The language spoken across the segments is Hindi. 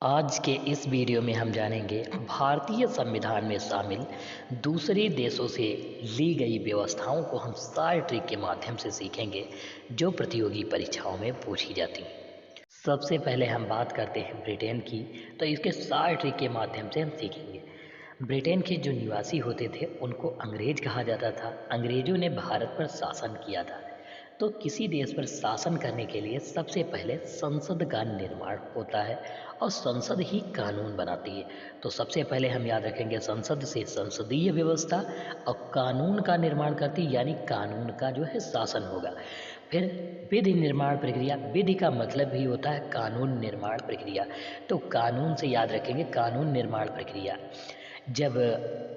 आज के इस वीडियो में हम जानेंगे भारतीय संविधान में शामिल दूसरे देशों से ली गई व्यवस्थाओं को हम शार्ट ट्रिक के माध्यम से सीखेंगे जो प्रतियोगी परीक्षाओं में पूछी जाती हैं। सबसे पहले हम बात करते हैं ब्रिटेन की, तो इसके शार्ट ट्रिक के माध्यम से हम सीखेंगे। ब्रिटेन के जो निवासी होते थे उनको अंग्रेज कहा जाता था। अंग्रेजों ने भारत पर शासन किया था। तो किसी देश पर शासन करने के लिए सबसे पहले संसद का निर्माण होता है और संसद ही कानून बनाती है। तो सबसे पहले हम याद रखेंगे संसद से संसदीय व्यवस्था और कानून का निर्माण करती, यानी कानून का जो है शासन होगा। फिर विधि निर्माण प्रक्रिया, विधि का मतलब भी होता है कानून निर्माण प्रक्रिया। तो कानून से याद रखेंगे कानून निर्माण प्रक्रिया। जब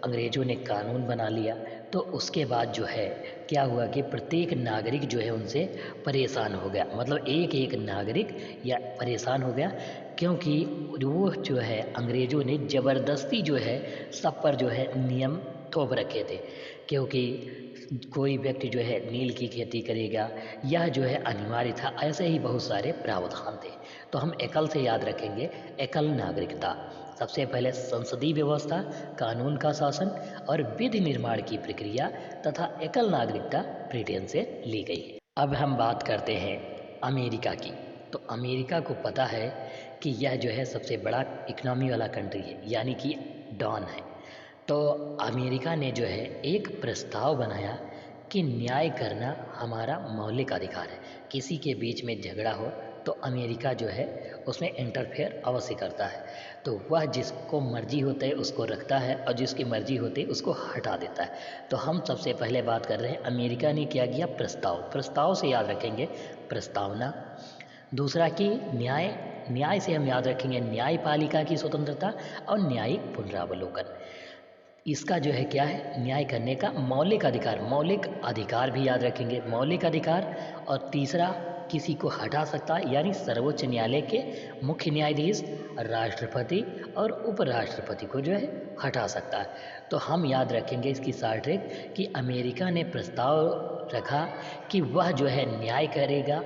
अंग्रेज़ों ने कानून बना लिया तो उसके बाद जो है क्या हुआ कि प्रत्येक नागरिक जो है उनसे परेशान हो गया, मतलब एक एक नागरिक या परेशान हो गया, क्योंकि वो जो है अंग्रेज़ों ने ज़बरदस्ती जो है सब पर जो है नियम थोप रखे थे। क्योंकि कोई व्यक्ति जो है नील की खेती करेगा, यह जो है अनिवार्य था। ऐसे ही बहुत सारे प्रावधान थे। तो हम एकल से याद रखेंगे एकल नागरिकता। सबसे पहले संसदीय व्यवस्था, कानून का शासन और विधि निर्माण की प्रक्रिया तथा एकल नागरिकता ब्रिटेन से ली गई है। अब हम बात करते हैं अमेरिका की। तो अमेरिका को पता है कि यह जो है सबसे बड़ा इकोनॉमी वाला कंट्री है, यानी कि डॉन है। तो अमेरिका ने जो है एक प्रस्ताव बनाया कि न्याय करना हमारा मौलिक अधिकार है। किसी के बीच में झगड़ा हो तो अमेरिका जो है उसमें इंटरफेयर अवश्य करता है। तो वह जिसको मर्जी होता है उसको रखता है और जिसकी मर्जी होती है उसको हटा देता है। तो हम सबसे पहले बात कर रहे हैं अमेरिका ने क्या किया, प्रस्ताव। प्रस्ताव से याद रखेंगे प्रस्तावना। दूसरा कि न्याय, न्याय से हम याद रखेंगे न्यायपालिका की स्वतंत्रता और न्यायिक पुनरावलोकन। इसका जो है क्या है, न्याय करने का मौलिक अधिकार। मौलिक अधिकार भी याद रखेंगे, मौलिक अधिकार। और तीसरा किसी को हटा सकता है, यानी सर्वोच्च न्यायालय के मुख्य न्यायाधीश, राष्ट्रपति और उपराष्ट्रपति को जो है हटा सकता है। तो हम याद रखेंगे इसकी शार्ट ट्रिक कि अमेरिका ने प्रस्ताव रखा कि वह जो है न्याय करेगा,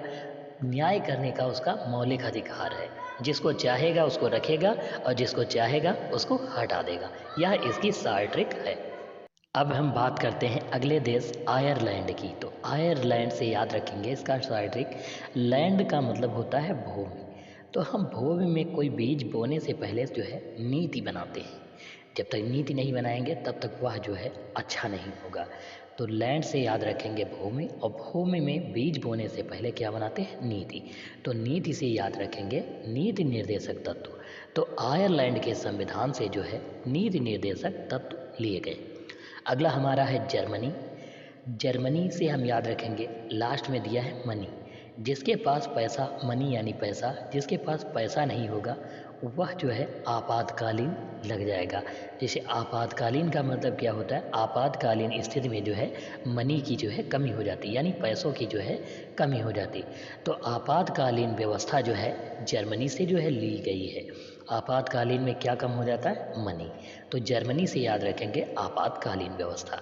न्याय करने का उसका मौलिक अधिकार है। जिसको चाहेगा उसको रखेगा और जिसको चाहेगा उसको हटा देगा। यह इसकी शार्ट ट्रिक है। अब हम बात करते हैं अगले देश आयरलैंड की। तो आयरलैंड से याद रखेंगे इसका शार्ट ट्रिक। लैंड का मतलब होता है भूमि। तो हम भूमि में कोई बीज बोने से पहले जो है नीति बनाते हैं। जब तक नीति नहीं बनाएंगे तब तक वह जो है अच्छा नहीं होगा। तो लैंड से याद रखेंगे भूमि, और भूमि में बीज बोने से पहले क्या बनाते हैं, नीति। तो नीति से याद रखेंगे नीति निर्देशक तत्व। तो आयरलैंड के संविधान से जो है नीति निर्देशक तत्व लिए गए। अगला हमारा है जर्मनी। जर्मनी से हम याद रखेंगे लास्ट में दिया है मनी। जिसके पास पैसा, मनी यानी पैसा, जिसके पास पैसा नहीं होगा वह जो है आपातकालीन लग जाएगा। जैसे आपातकालीन का मतलब क्या होता है, आपातकालीन स्थिति में जो है मनी की जो है कमी हो जाती है, यानी पैसों की जो है कमी हो जाती। तो आपातकालीन व्यवस्था जो है जर्मनी से जो है ली गई है। आपातकालीन में क्या कम हो जाता है, मनी। तो जर्मनी से याद रखेंगे आपातकालीन व्यवस्था।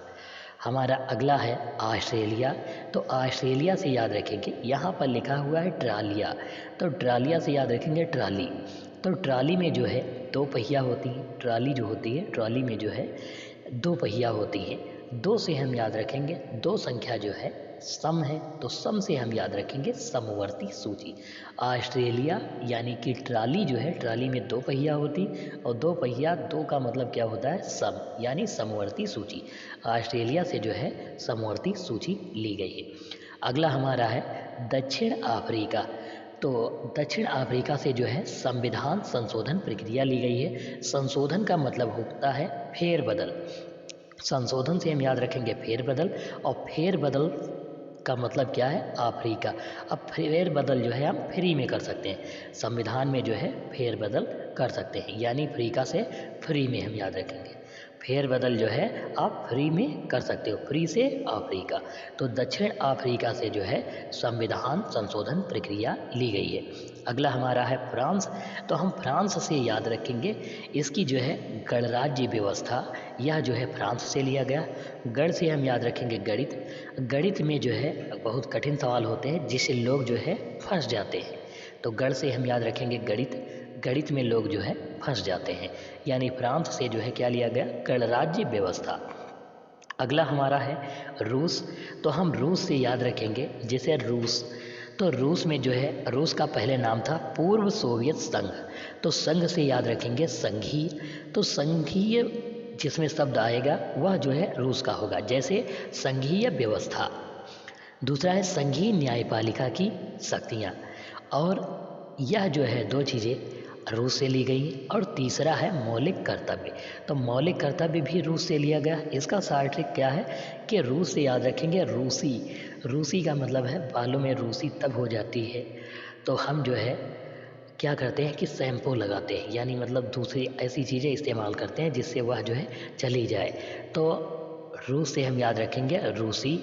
हमारा अगला है ऑस्ट्रेलिया। तो ऑस्ट्रेलिया से याद रखेंगे, यहाँ पर लिखा हुआ है ट्रालिया। तो ट्रालिया से याद रखेंगे ट्राली। तो ट्राली में जो है दो पहिया होती है। ट्राली जो होती है, ट्राली में जो है दो पहिया होती है। दो से हम याद रखेंगे, दो संख्या जो है सम है। तो सम से हम याद रखेंगे समवर्ती सूची। ऑस्ट्रेलिया यानी कि ट्राली जो है, ट्राली में दो पहिया होती, और दो पहिया, दो का मतलब क्या होता है, सम, यानी समवर्ती सूची। ऑस्ट्रेलिया से जो है समवर्ती सूची ली गई है। अगला हमारा है दक्षिण अफ्रीका। तो दक्षिण अफ्रीका से जो है संविधान संशोधन प्रक्रिया ली गई है। संशोधन का मतलब होता है फेरबदल। संशोधन से हम याद रखेंगे फेरबदल, और फेरबदल का मतलब क्या है, अफ्रीका। अब फेरबदल जो है हम फ्री में कर सकते हैं, संविधान में जो है फेरबदल कर सकते हैं, यानी अफ्रीका से फ्री में हम याद रखेंगे। फेरबदल जो है आप फ्री में कर सकते हो, फ्री से अफ्रीका। तो दक्षिण अफ्रीका से जो है संविधान संशोधन प्रक्रिया ली गई है। अगला हमारा है फ्रांस। तो हम फ्रांस से याद रखेंगे इसकी जो है गणराज्य व्यवस्था, यह जो है फ्रांस से लिया गया। गण से हम याद रखेंगे गणित। गणित में जो है बहुत कठिन सवाल होते हैं जिससे लोग जो है फंस जाते हैं। तो गण से हम याद रखेंगे गणित। गणित में लोग जो है फंस जाते हैं। यानी फ्रांस से जो है क्या लिया गया, गणराज्य व्यवस्था। अगला हमारा है रूस। तो हम रूस से याद रखेंगे, जैसे रूस, तो रूस में जो है, रूस का पहले नाम था पूर्व सोवियत संघ। तो संघ से याद रखेंगे संघीय। तो संघीय जिसमें शब्द आएगा वह जो है रूस का होगा, जैसे संघीय व्यवस्था। दूसरा है संघीय न्यायपालिका की शक्तियाँ। और यह जो है दो चीज़ें रूस से ली गई। और तीसरा है मौलिक कर्तव्य। तो मौलिक कर्तव्य भी रूस से लिया गया। इसका सार ट्रिक क्या है कि रूस से याद रखेंगे रूसी। रूसी का मतलब है बालों में रूसी तब हो जाती है, तो हम जो है क्या करते हैं कि शैम्पू लगाते हैं, यानी मतलब दूसरी ऐसी चीज़ें इस्तेमाल करते हैं जिससे वह जो है चली जाए। तो रूस से हम याद रखेंगे रूसी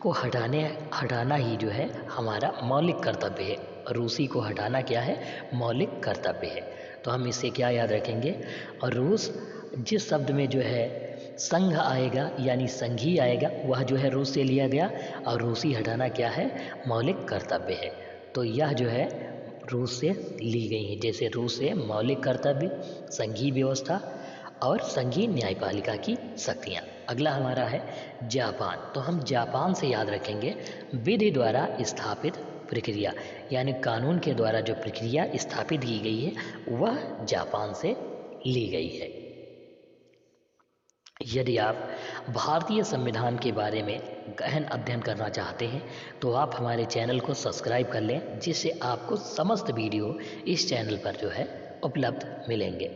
को हटाना ही जो है हमारा मौलिक कर्तव्य है। रूसी को हटाना क्या है, मौलिक कर्तव्य है। तो हम इससे क्या याद रखेंगे, और रूस जिस शब्द में जो है संघ आएगा यानी संघी आएगा वह जो है रूस से लिया गया, और रूसी हटाना क्या है, मौलिक कर्तव्य है। तो यह जो है रूस से ली गई हैं, जैसे रूस से मौलिक कर्तव्य, संघीय व्यवस्था और संघीय न्यायपालिका की शक्तियाँ। अगला हमारा है जापान। तो हम जापान से याद रखेंगे विधि द्वारा स्थापित प्रक्रिया, यानी कानून के द्वारा जो प्रक्रिया स्थापित की गई है वह जापान से ली गई है। यदि आप भारतीय संविधान के बारे में गहन अध्ययन करना चाहते हैं तो आप हमारे चैनल को सब्सक्राइब कर लें, जिससे आपको समस्त वीडियो इस चैनल पर जो है उपलब्ध मिलेंगे।